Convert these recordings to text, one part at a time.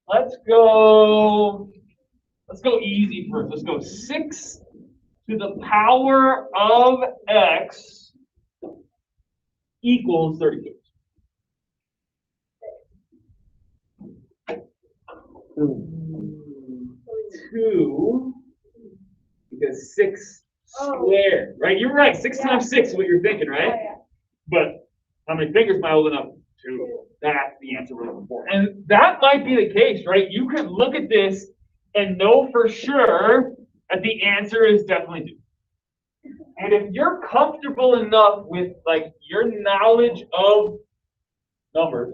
let's go easy first. Let's go 6 to the power of x equals 32. Two, because 6 squared, right? You're right. 6 times 6 is what you're thinking, right? But how many fingers am I holding up? 2. That's the answer we're looking for. And that might be the case, right? You could look at this and know for sure that the answer is definitely 2. And if you're comfortable enough with like your knowledge of numbers,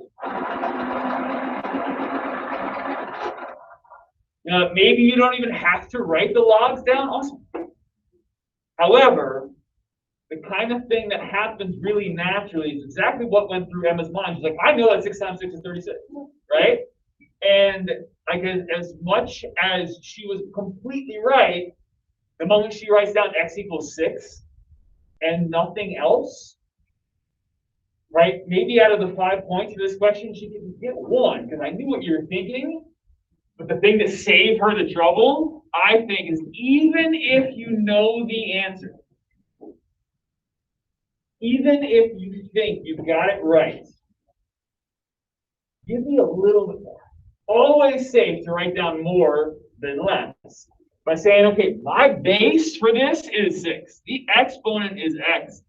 maybe you don't even have to write the logs down. Awesome. However, the kind of thing that happens really naturally is exactly what went through Emma's mind. She's like, I know that 6 times 6 is 36, right? And like as much as she was completely right, the moment she writes down x equals 6 and nothing else, right? Maybe out of the 5 points of this question, she can get 1 because I knew what you were thinking. But the thing that saved her the trouble, I think, is even if you know the answer, even if you think you've got it right, give me a little bit more. Always safe to write down more than less by saying, okay, my base for this is 6. The exponent is x,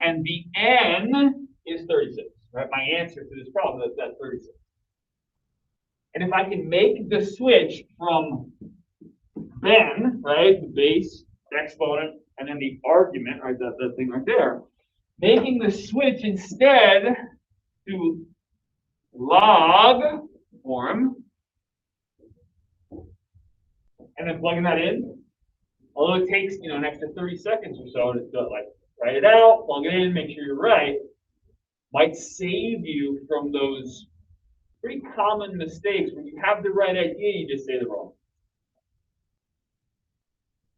and the n is 36. Right? My answer to this problem is that's 36. And if I can make the switch from then, right, the base, the exponent, and then the argument, right, that thing right there, making the switch instead to log form, and then plugging that in, although it takes an extra 30 seconds or so to like write it out, plug it in, make sure you're right, might save you from those pretty common mistakes when you have the right idea, you just say the wrong.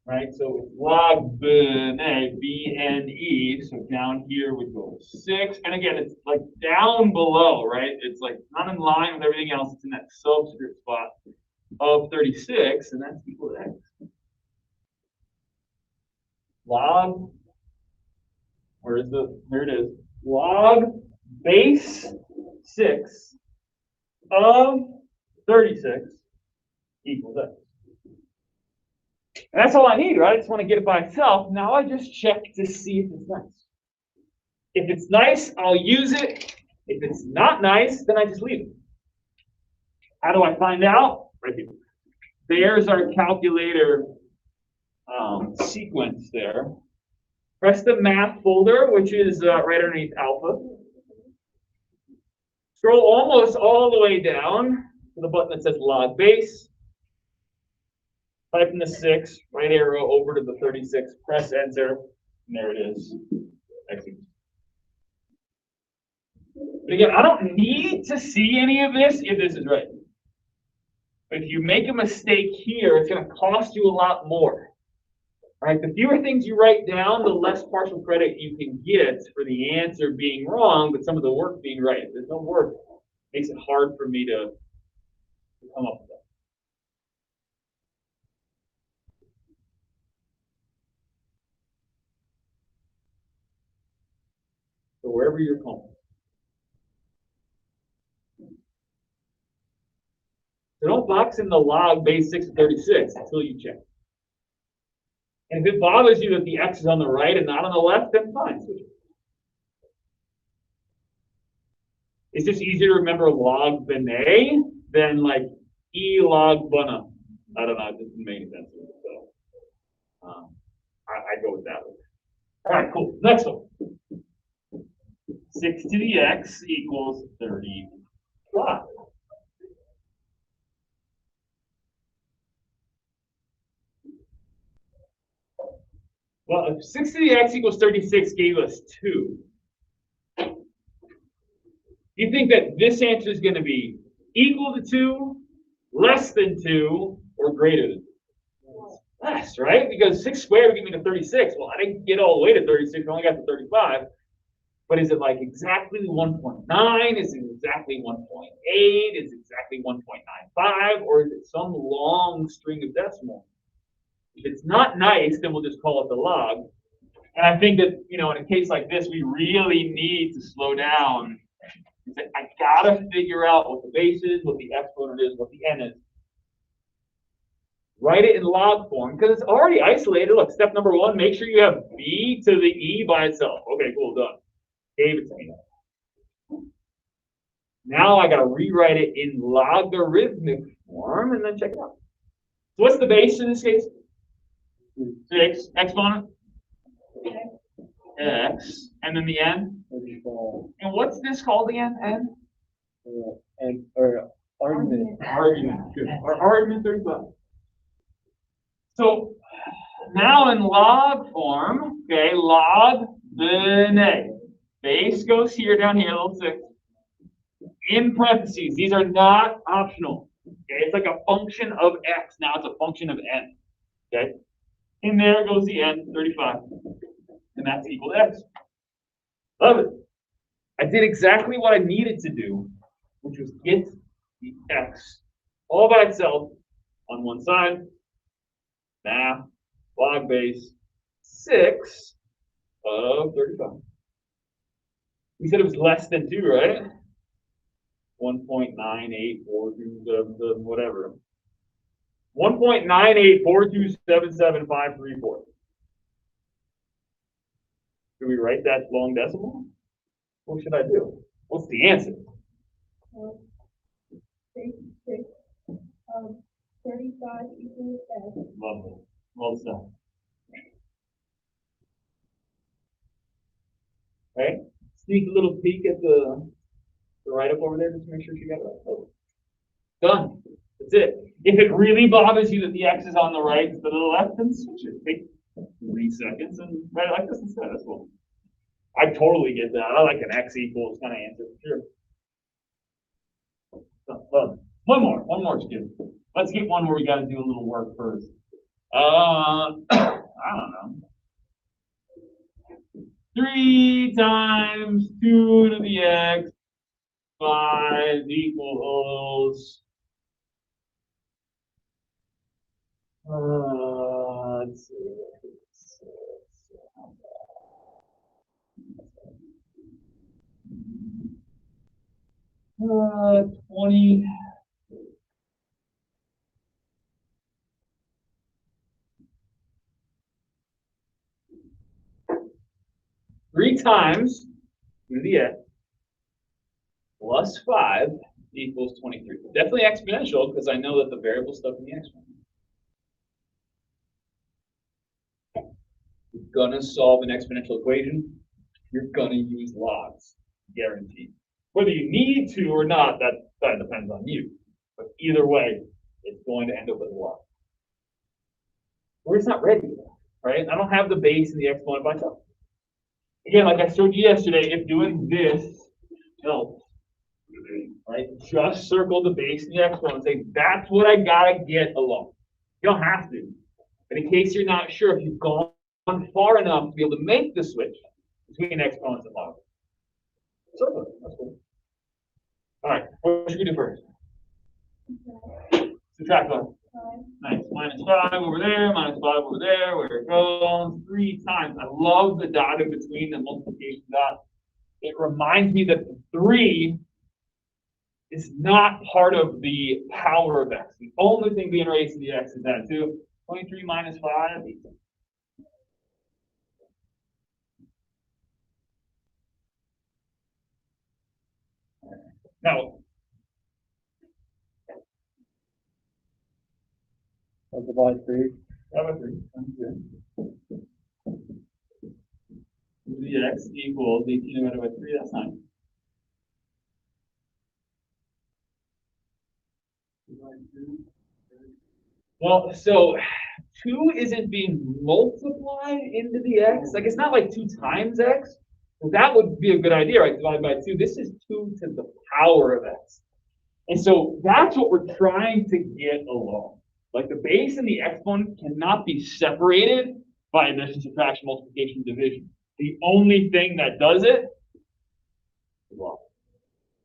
Right, so log BNE, so down here we go 6, and again, it's like down below, right? It's like not in line with everything else. It's in that subscript spot of 36, and that's equal to x. Log, there it is. Log base 6 of 36 equals x. And that's all I need, right? I just want to get it by itself. Now I just check to see if it's nice. If it's nice, I'll use it. If it's not nice, then I just leave it. How do I find out? Right here. There's our calculator sequence there. Press the math folder, which is right underneath alpha. Scroll almost all the way down to the button that says log base. Type in the 6, right arrow over to the 36, press enter, and there it is. Execute. But again, I don't need to see any of this if this is right. But if you make a mistake here, it's going to cost you a lot more. All right, the fewer things you write down, the less partial credit you can get for the answer being wrong, but some of the work being right. If there's no work, it makes it hard for me to come up with that. So wherever you're comfortable. So don't box in the log base 6 of 36 until you check. And if it bothers you that the x is on the right and not on the left, then fine. It's just easier to remember log bene than like e log bana. I don't know, it doesn't make any sense. So I go with that one. All right, cool. Next one. 6 to the x equals 35. Well, if 6 to the x equals 36 gave us 2, you think that this answer is going to be equal to 2, less than 2, or greater than 2? Less, right? Because 6 squared would give me the 36. Well, I didn't get all the way to 36. I only got to 35. But is it like exactly 1.9? Is it exactly 1.8? Is it exactly 1.95? Or is it some long string of decimals? If it's not nice, then we'll just call it the log. And I think that, in a case like this, we really need to slow down. I gotta figure out what the base is, what the exponent is, what the n is. Write it in log form because it's already isolated. Look, step number 1, make sure you have b to the e by itself. Okay, cool, done. Gave it to me. Now I gotta rewrite it in logarithmic form and then check it out. So what's the base in this case? 6, exponent? X, and then the n? And what's this called again? N? Argument. Argument. Good. Or argument 35. So now in log form, okay, log the negative. Base goes here, down here, little 6. In parentheses, these are not optional. Okay, it's like a function of x. Now it's a function of n. Okay, in there goes the n, 35. And that's equal to x. Love it. I did exactly what I needed to do, which was get the x all by itself on one side. Math, log base, 6 of 35. We said it was less than 2, right? 1.98427, whatever. 1.984277534. Should we write that long decimal? What should I do? What's the answer? 35 equals x. Lovely. Well done. Okay. Sneak a little peek at the write-up over there just to make sure she got it right. Oh. Done. That's it. If it really bothers you that the x is on the right instead of the left, then switch it. Take 3 seconds and write it like this instead. That's cool. I totally get that. I like an x equals kind of answer for sure. One more, Skip. Let's get one where we got to do a little work first. I don't know. 3 times 2 to the x 5 equals. Let's see. 20. Three times 2 to the x plus 5 equals 23. Definitely exponential because I know that the variable stuff in the exponent. You're gonna solve an exponential equation. You're gonna use logs, guaranteed. Whether you need to or not, that depends on you. But either way, it's going to end up with a log. Or it's not ready yet, right? I don't have the base and the exponent by itself. Again, like I showed you yesterday, if doing this helps, right? Just circle the base and the exponent and say, that's what I gotta get along. You don't have to. But in case you're not sure, if you've gone far enough to be able to make the switch between exponents and logs. Circle it. That's cool. All right, what should we do first? Subtract one. Nice. -5 over there, -5 over there, where it goes 3 times. I love the dot in between the multiplication dot. It reminds me that the 3 is not part of the power of x. The only thing being raised to the x is that 2. 23 minus 5. Now, I'll divide 3. How about 3? The x equals 18 divided by 3. That's 9. Well, so 2 isn't being multiplied into the x. Like, it's not like 2 times x. Well, that would be a good idea, right? Divided by 2. This is 2 to the power of x. And so that's what we're trying to get along. Like, the base and the exponent cannot be separated by addition, subtraction, multiplication, division. The only thing that does it Well,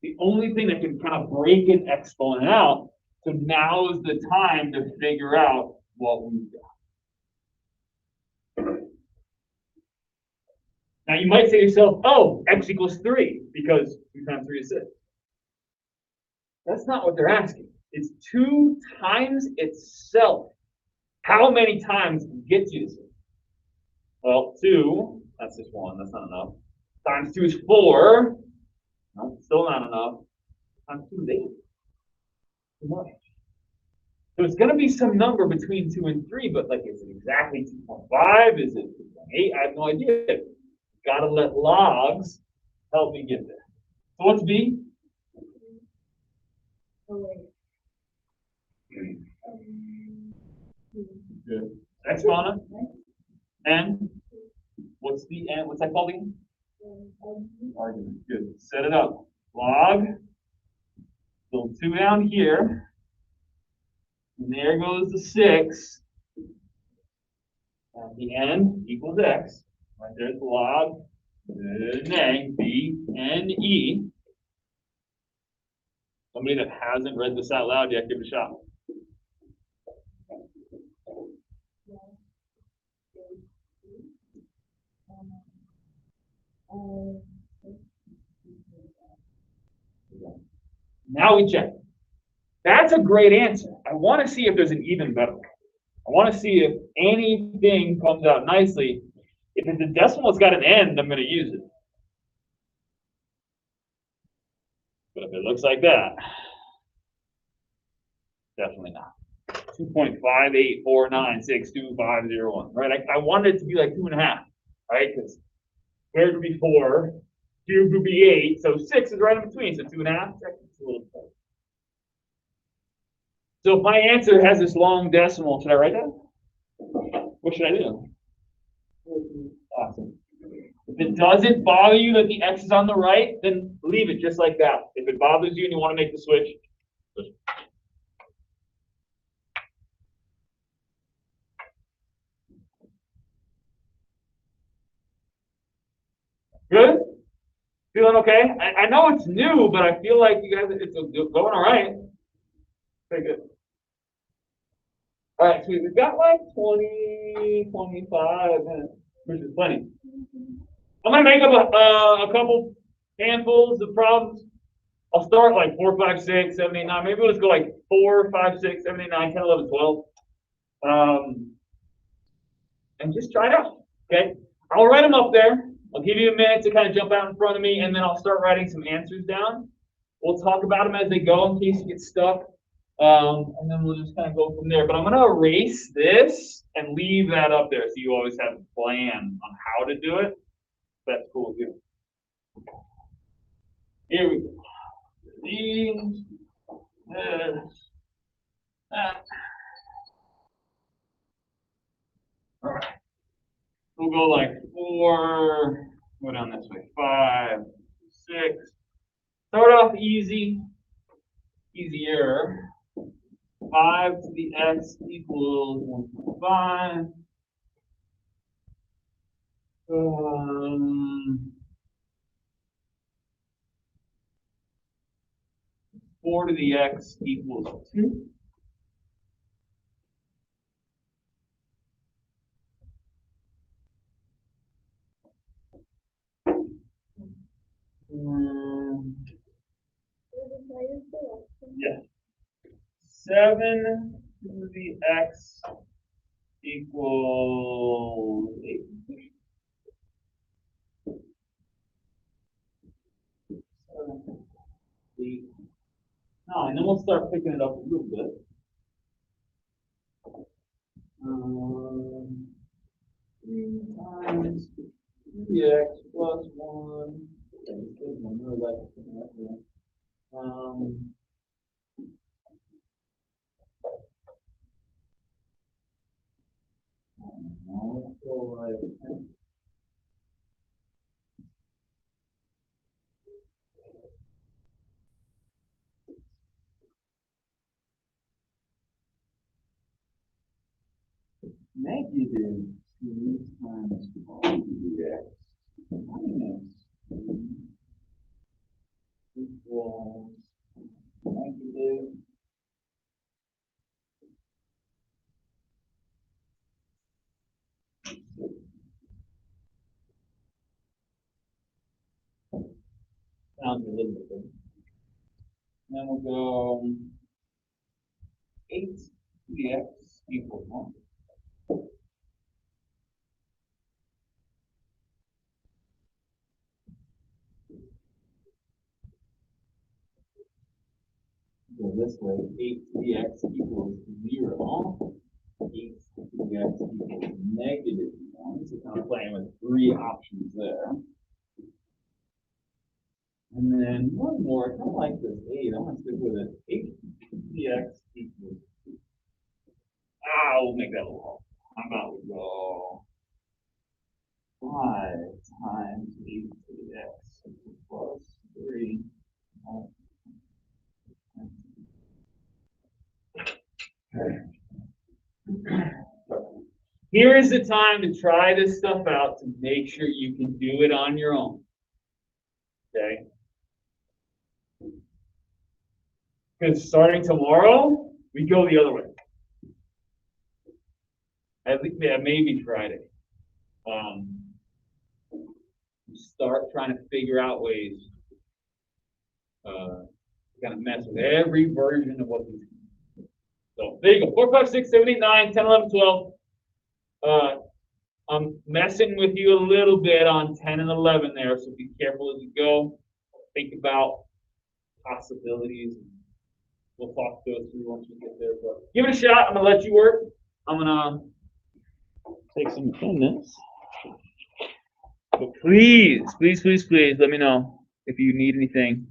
the only thing that can kind of break an exponent out, so now is the time to figure out what we've got. Now you might say to yourself, oh, x equals 3, because 2 times 3 is 6. That's not what they're asking. It's 2 times itself. How many times gets you to 6? Well, 2, that's just 1, that's not enough. Times 2 is 4. No, still not enough. Times 2 is 8. Too much. So it's going to be some number between 2 and 3, but like, is it exactly 2.5? Is it 2.8? I have no idea. Got to let logs help me get there. So what's B? Oh, wait. Good. Exponent. And what's the n? What's that called again? Argument. Good. Set it up. Log. Build 2 down here. And there goes the 6. At the end equals x. Right there's the log. N, B, N, E. Somebody that hasn't read this out loud yet, give it a shot. Now we check. That's a great answer. I want to see if there's an even better one. I want to see if anything comes out nicely. If it's a decimal, it's got an end, I'm going to use it. But if it looks like that, definitely not. 2.58496251, right? I wanted it to be like 2.5, right? Because squared would be 4, cubed would be 8, so 6 is right in between, so 2.5. It's a little close. So if my answer has this long decimal, should I write that? What should I do? Awesome. If it doesn't bother you that the x is on the right, then leave it just like that. If it bothers you and you want to make the switch, good? Feeling okay? I know it's new, but I feel like you guys, it's going all right. Very good. All right, so we've got like 20, 25 minutes, which is plenty. I'm going to make up a couple handfuls of problems. I'll start like 4, 5, 6, 7, 8, 9. Maybe we'll just go like 4, 5, 6, 7, 8, 9, 10, 11, 12. And just try it out, okay? I'll write them up there. I'll give you a minute to kind of jump out in front of me, and then I'll start writing some answers down. We'll talk about them as they go in case you get stuck. And then we'll just kind of go from there. But I'm going to erase this and leave that up there so you always have a plan on how to do it. That's cool with you. Here we go. These, this, that. All right. We'll go like 4, go down this way, 5, 6. Start off easy, easier. 5 to the x equals 1.5. 4 to the x equals 2. Yeah. 7 to the x equals 8. 7, 8, 9. And then we'll start picking it up a little bit. 3 times 3x plus 1. Negative 2 times 4x minus equals negative. Sounds a little bit good. Then we'll go 8 dx equals 1. Go this way, 8 dx equals 0. 8 dx equals negative 1. So kind of playing with 3 options there. And then one more, I kind of like this 8. I'm going to stick with it. 8 dx equals 2. We'll make that a little. How about we go 5 times 8 to the x plus 3. Here is the time to try this stuff out to make sure you can do it on your own. Okay? Because starting tomorrow, we go the other way. At least, yeah, maybe Friday. Start trying to figure out ways to kind of mess with every version of what these. So there you go. 4, 5, 6, 7, 8, 9, 10, 11, 12. I'm messing with you a little bit on 10 and 11 there, so be careful as you go. Think about possibilities. We'll talk those through once we get there. But give it a shot. I'm gonna let you work. I'm gonna take some attendance. But please, please, please, please, let me know if you need anything,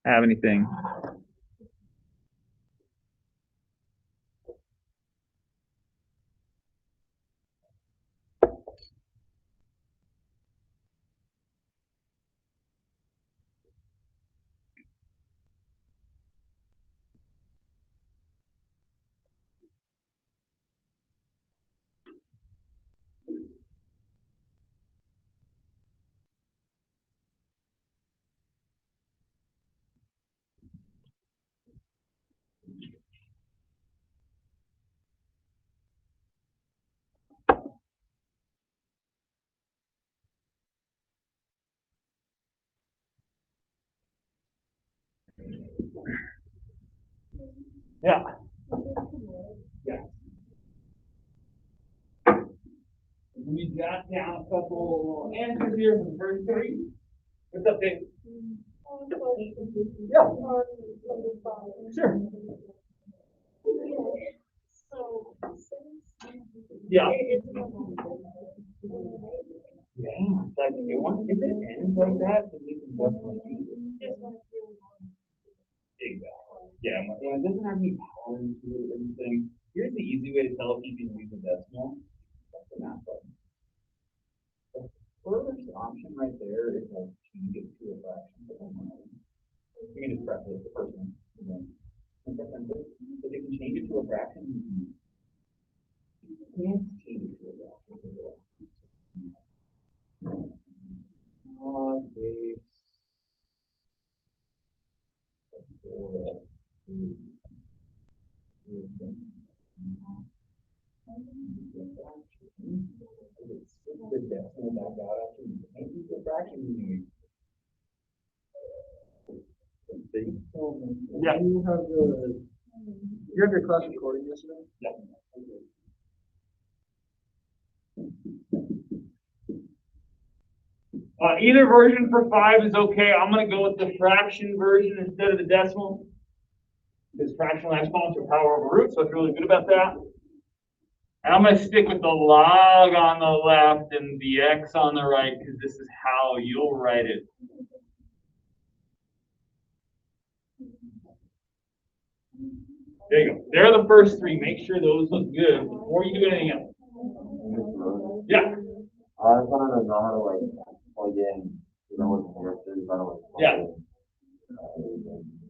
have anything. Yeah. Yeah. We got down a couple answers here for the first 3. What's up, Dave? Yeah. Sure. Yeah. Yeah. Like, if it ends like that, then you can definitely use it. Exactly. Yeah, it doesn't have any power into it or anything. Here's the easy way to tell if you can use a decimal. That's the math button. The first option right there is like change it to a fraction. You can just press it, the first one. And then press enter. If you can change it to a fraction, you can't change it to a fraction. Okay. The decimal back out after you can't use the fraction. Yeah. You have your class recording yesterday? Yeah. Either version for 5 is okay. I'm going to go with the fraction version instead of the decimal. Because fractional exponents are power over root, so I feel really good about that. And I'm going to stick with the log on the left and the x on the right, because this is how you'll write it. There you go. There are the first 3. Make sure those look good before you do anything else. Yeah. I just wanted to know how to like plug in, what the characters are. Yeah.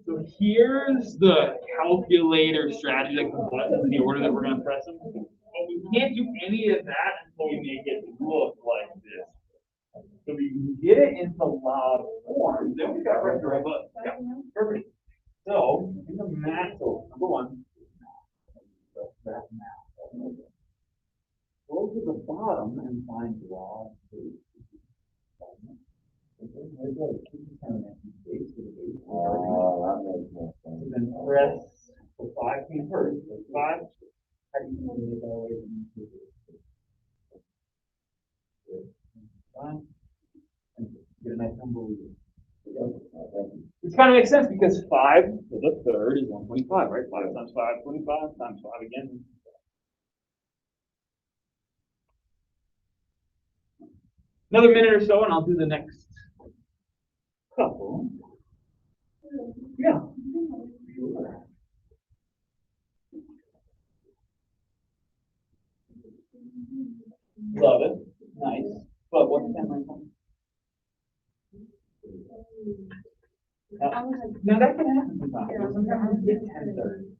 So here's the calculator strategy, like the buttons in the order that we're going to press them. But we can't do any of that until we make it look like this. So we can get it into log form. Then we got right there above. Yeah, perfect. So in the math, so number one, that math. Go to the bottom and find log 2. Oh, that makes more sense. And then press the 5 key first. So 5. How do you move that away from the and get a nice number with it. Which kind of makes sense because 5 to the third is 125, right? 5 times 5, 25 times 5 again. Another minute or so, and I'll do the next couple. Yeah. Sure. Love it. Nice. But what's 10 minus 1? Now that can happen sometimes. Sometimes we get 10/3.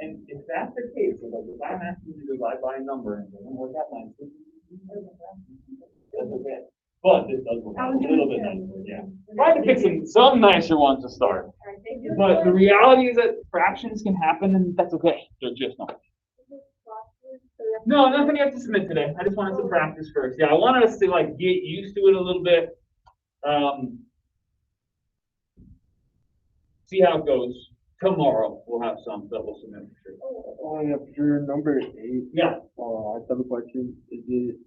And if that's the case, like if I'm asking you to divide by a number and it doesn't work out nicely, that's okay. But this does work out a little bit nicer, yeah. Try to pick some nicer ones to start. But the reality is that fractions can happen and that's okay. They're just numbers. No, nothing you have to submit today. I just wanted some practice first. Yeah, I wanted us to like get used to it a little bit. See how it goes. Tomorrow we'll have some that we'll submit for sure. Oh, yeah, for sure. Number 8. Yeah. I have a question. Is it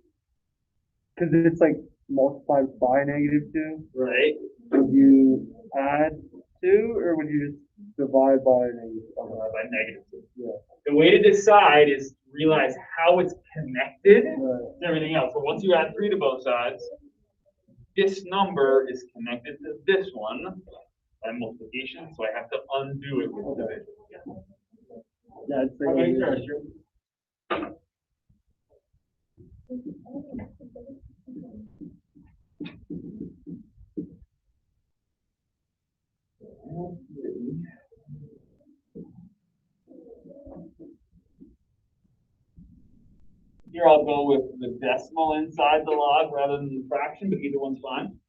because it's like multiplied by -2? Right. Would you add 2 or would you just divide by By -2. Yeah. The way to decide is realize how it's connected Right. to everything else. So once you add 3 to both sides, this number is connected to this one by multiplication, so I have to undo it with division. Yeah, it's like Okay, sure. Here I'll go with the decimal inside the log rather than the fraction, but either one's fine.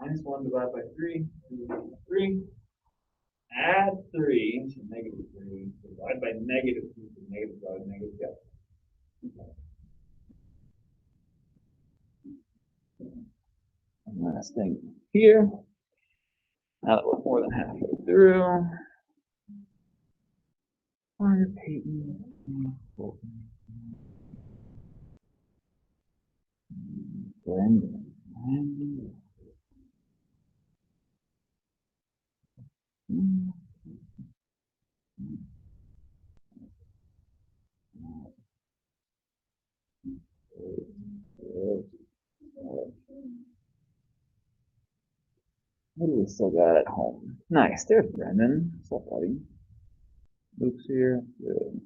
-1 divided by 3, 3. Add 3, so -3. Divide by -2, so negative divide by negative. And last thing here. Now that we're more than halfway through. What do we still got at home? Nice. There's Brendan. What's up, buddy? Luke's here. Good.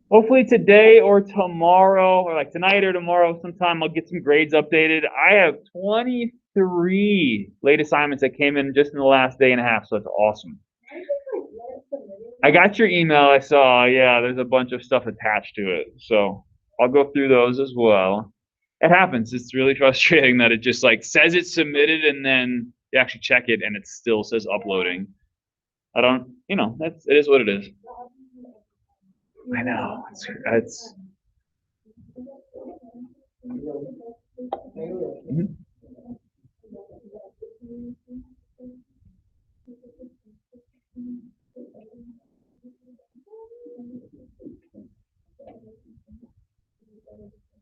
Hopefully today or tomorrow, or like tonight or tomorrow sometime, I'll get some grades updated. I have 23 late assignments that came in just in the last day and a half, so it's awesome. I got your email, I saw, yeah, there's a bunch of stuff attached to it. So I'll go through those as well. It happens. It's really frustrating that it just like says it's submitted and then you actually check it and it still says uploading. I don't, it is what it is. I know. It's Mhm.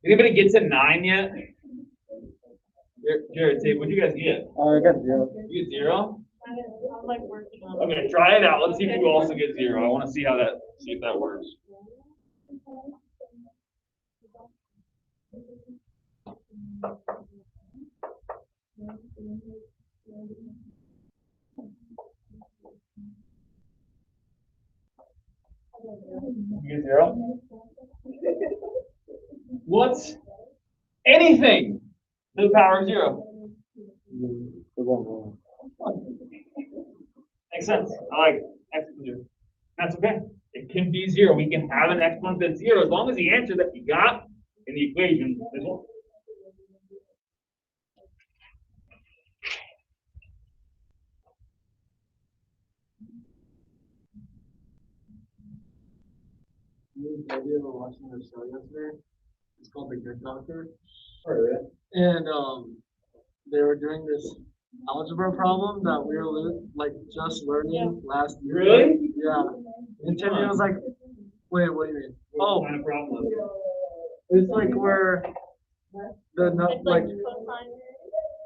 Anybody gets a 9 yet? Jared, say, what'd you guys get? I got 0. You get 0? Okay, try it out. Let's see if you also get 0. I want to see see if that works. You anything to the power of 0. The one. Makes sense. I like it. Exponent 0. That's okay. It can be 0. We can have an exponent that's 0 as long as the answer that we got in the equation is 1. Video watching their show yesterday. It's called The Good Doctor. Heard of it. And they were doing this algebra problem that we were just learning last year. Really? Yeah. And Timmy was like, wait, what do you mean? What kind of problem? It's like where the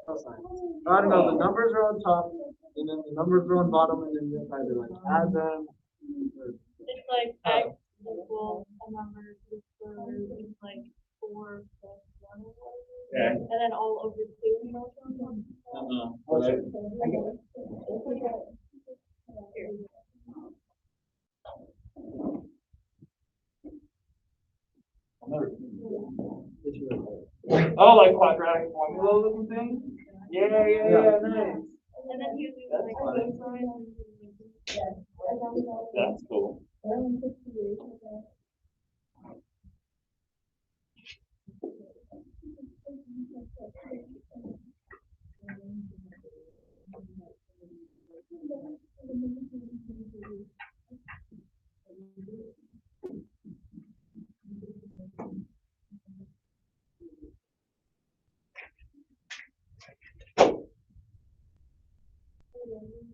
cosine. I don't know, the numbers are on top and then the numbers are on bottom and then you either add them. It's like x equals a number to the third, it's like 4 plus 1 or whatever. Okay. And then all over 2, you know what I'm talking about? Oh, like quadratic formula looking thing? Yeah, nice. And then you do That's like funny. cosine. That's cool.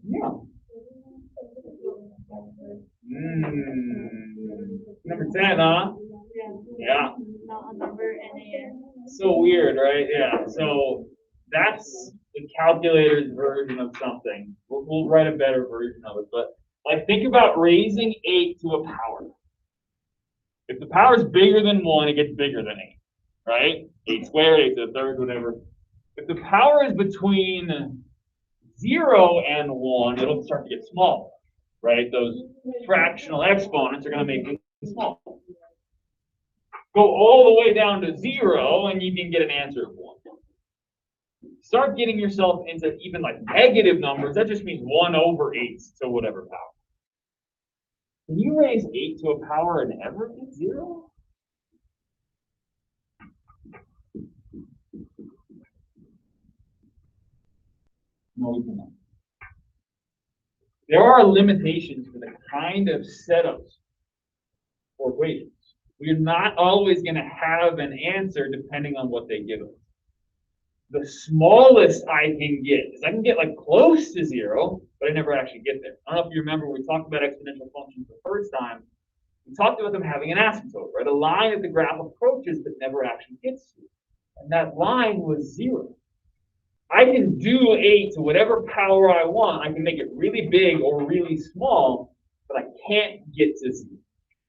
Yeah. Number 10, huh? Yeah. Not a number and a. So weird, right? Yeah. So that's the calculator's version of something. We'll write a better version of it. But like, think about raising 8 to a power. If the power is bigger than 1, it gets bigger than 8, right? 8 squared, 8 to the third, whatever. If the power is between 0 and 1, it'll start to get smaller, right? Those fractional exponents are going to make it small. Go all the way down to 0, and you can get an answer of 1. Start getting yourself into even like negative numbers. That just means 1 over 8 to whatever power. Can you raise 8 to a power and ever get 0? No, we cannot. There are limitations for the kind of setups for equations. We're not always going to have an answer depending on what they give us. The smallest I can get is I can get like close to 0, but I never actually get there. I don't know if you remember when we talked about exponential functions the first time. We talked about them having an asymptote, right? A line that the graph approaches but never actually gets to. And that line was 0. I can do 8 to whatever power I want. I can make it really big or really small, but I can't get to 0.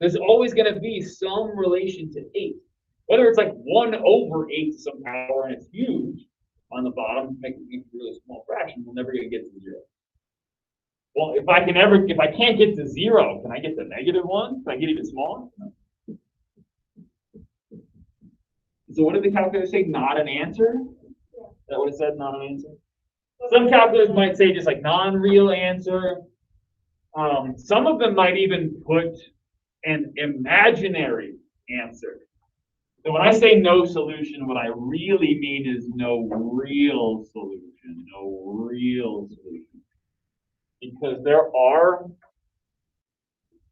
There's always going to be some relation to 8. Whether it's like 1 over 8 to some power and it's huge on the bottom, making it a really small fraction, we're never going to get to 0. Well, if I can't get to 0, can I get to -1? Can I get even smaller? So what did the calculator say? Not an answer? Is that what it said? Not an answer? Some calculators might say just like non-real answer. Some of them might even put an imaginary answer. So when I say no solution, what I really mean is no real solution. No real solution. Because there are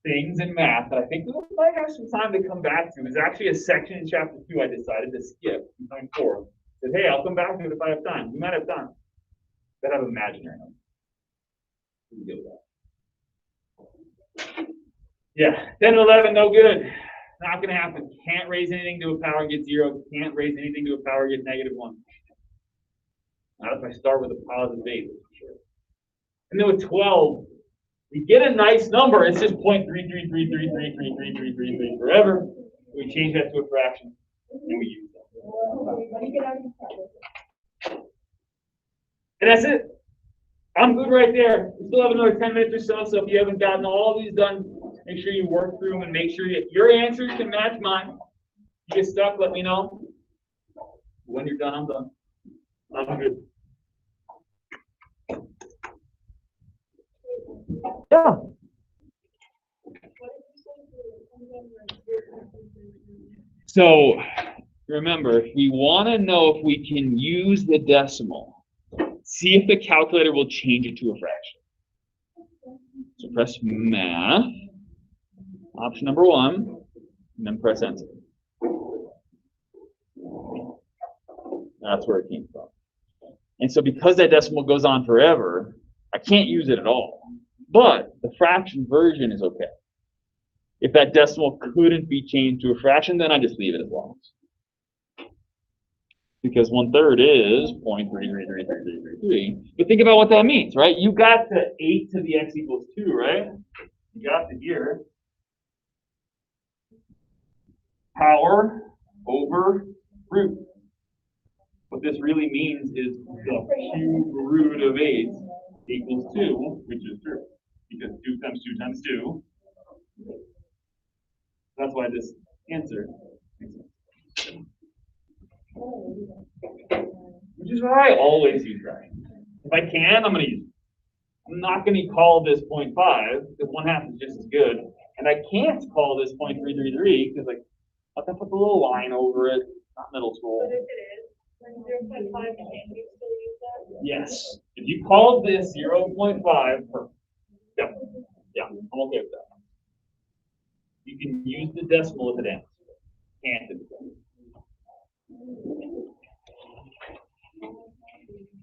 things in math that I think we might have some time to come back to. There's actually a section in chapter 2 I decided to skip in time 4. Said, hey, I'll come back to it if I have time. We might have time. That have imaginary numbers. We can deal with that. Yeah, 10 and 11, no good. Not going to happen. Can't raise anything to a power and get 0. Can't raise anything to a power and get -1. Not if I start with a positive 8, that's for sure. And then with 12, we get a nice number. It's just 0.333333333 forever. We change that to a fraction, and we use that. And that's it. I'm good right there. We still have another 10 minutes or so, so if you haven't gotten all these done, make sure you work through them and make sure that your answers can match mine. If you get stuck, let me know. When you're done, I'm done. I'm good. Yeah. So remember, if we want to know if we can use the decimal, see if the calculator will change it to a fraction. So press math, option number 1, and then press enter. That's where it came from. And so because that decimal goes on forever, I can't use it at all. But the fraction version is okay. If that decimal couldn't be changed to a fraction, then I just leave it as long. Because 1/3 is 0.333333. But think about what that means, right? You got to 8 to the x equals 2, right? You got to here. Power over root. What this really means is the cube root of 8 equals 2, which is true. Because 2 times 2 times 2. That's why this answer makes sense. Which is what I always use, right? If I can, I'm going to use it. I'm not going to call this 0.5 because 1/2 is just as good. And I can't call this 0.333 because I can put the little line over it. Not middle school. But if it is 0.5, can you still use that? Yes. If you called this 0.5, perfect. Yeah, I'm okay with that. You can use the decimal if it ends. Can't if it ends.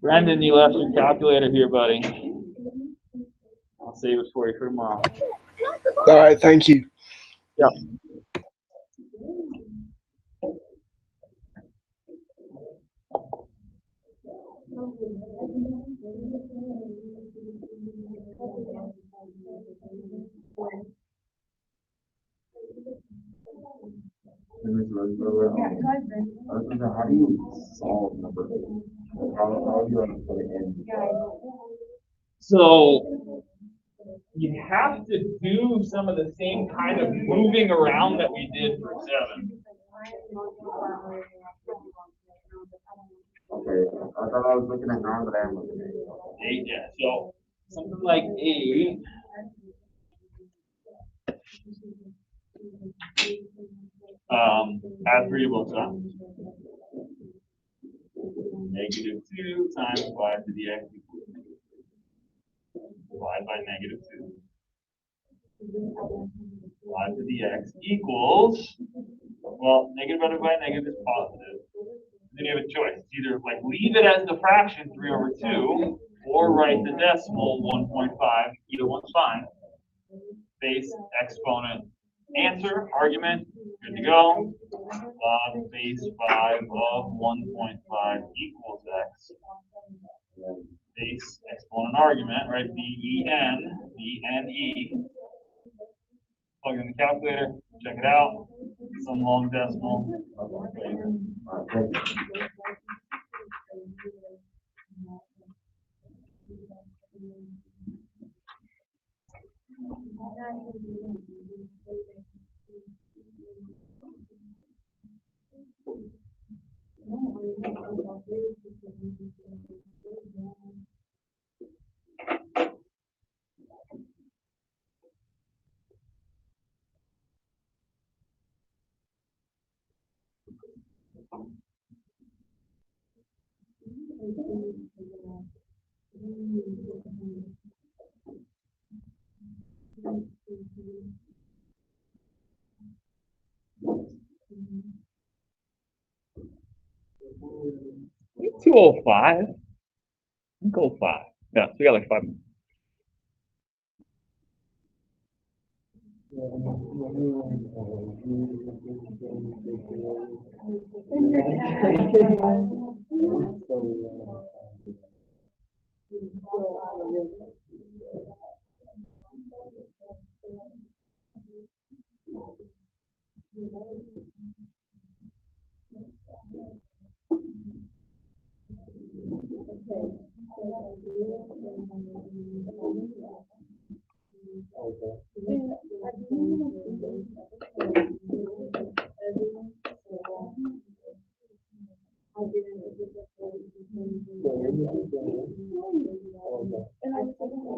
Brendan, you left your calculator here, buddy. I'll save it for you for tomorrow. All right, thank you. Yeah. How do you solve number 8? How do you put it in? So you have to do some of the same kind of moving around that we did for 7. Okay, I thought I was looking at 9, but I am looking at 8. 8, yeah. So something like 8. Add 3 to both sides. -2 times y to the x equals y by -2. Y to the x equals, well, negative divided by negative is positive. Then you have a choice. It's either leave it as the fraction 3/2 or write the decimal 1.5. Either one's fine. Base, exponent, answer, argument, good to go. Base 5 of 1.5 equals x. Base, exponent, argument, right? B-E-N-E. Plug in the calculator, check it out. Some long decimal. It's 2:05. 2:05. Yeah, so we got 5 minutes. And I was thinking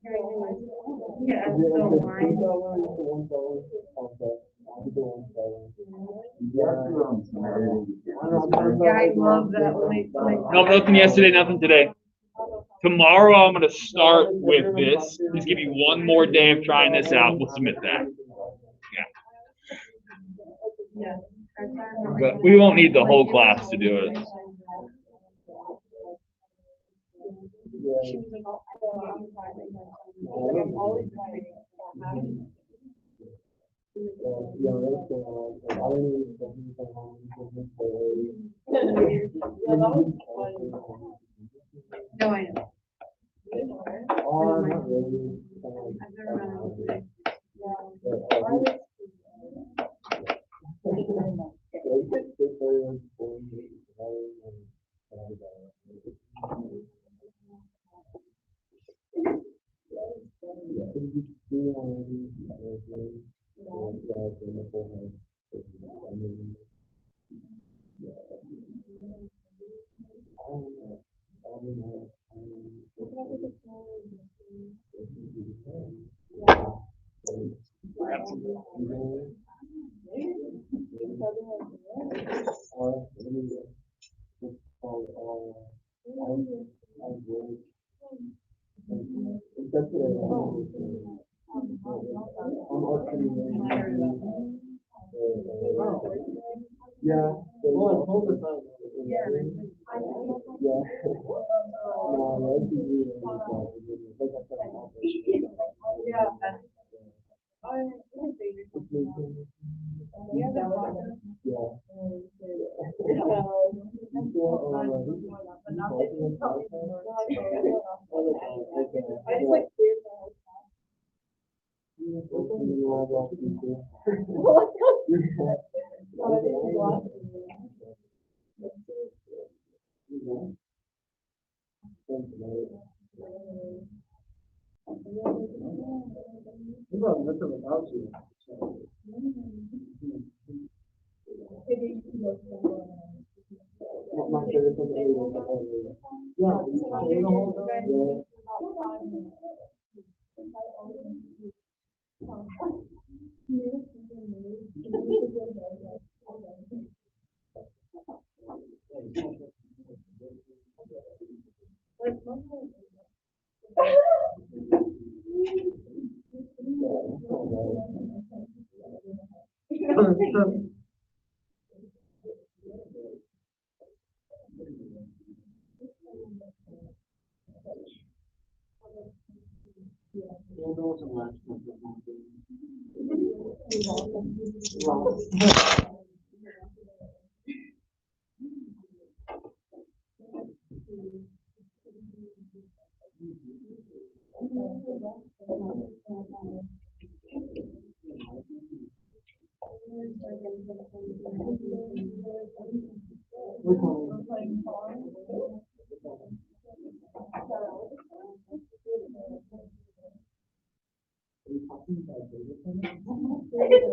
yeah, yeah, I love that when they. No, nothing yesterday, nothing today. Tomorrow I'm gonna start with this. Just give me one more day of trying this out. We'll submit that. Yeah. But we won't need the whole class to do it. She was like, I'm always like, no, I know. I've never run out of it. Yeah.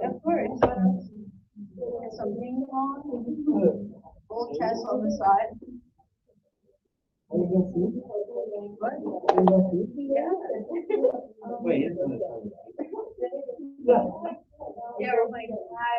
Of course. Something wrong. Little chest on the side. What? Yeah. Yeah, we're like, hi.